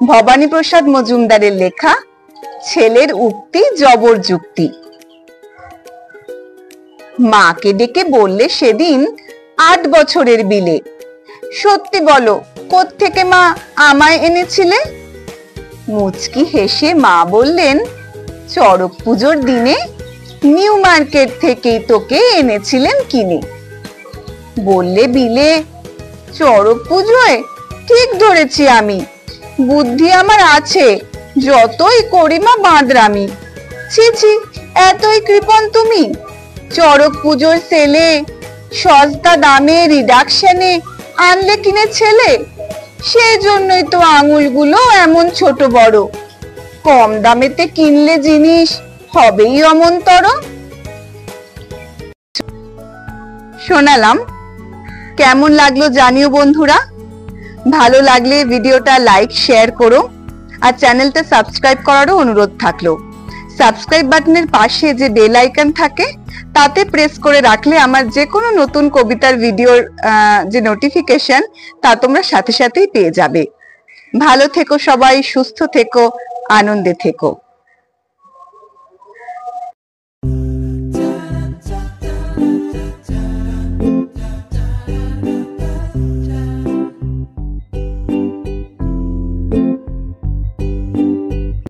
ভবানী প্রসাদ মজুমদারের লেখা ছেলের উক্তি জবর যুক্তি। মাকে ডেকে বললে সেদিন 8 বছরের বিলে, সত্যি বলো কোত্থেকে মা আমায় এনেছিলে? মুচকি হেসে মা বললেন, চড়ক পুজোর দিনে নিউ মার্কেট থেকেই তোকে এনেছিলেন কিনে। বললে বিলে, চড়ক পুজোয়? ঠিক ধরেছি আমি, বুদ্ধি আমার আছে, যতই করি মা বাঁদরামি। ছি ছি, এতই কৃপণ তুমি? চড়ক পুজোর সেলে সস্তা দামে রিডাকশনে আনলে কিনে ছেলে, সেই জন্যই তো আঙুলগুলো এমন ছোট বড়। কম দামেতে কিনলে জিনিস হবেই অমন্তর। শোনালাম, কেমন লাগলো জানিও বন্ধুরা। ভালো লাগলে ভিডিওটা লাইক শেয়ার করো, আর চ্যানেলটা সাবস্ক্রাইব করারও অনুরোধ থাকলো। সাবস্ক্রাইব বাটনের পাশে যে বেল আইকন থাকে তাতে প্রেস করে রাখলে আমার যে কোনো নতুন কবিতার ভিডিওর যে নোটিফিকেশন তা তোমরা সাথে সাথেই পেয়ে যাবে। ভালো থেকো সবাই, সুস্থ থেকো, আনন্দে থেকো।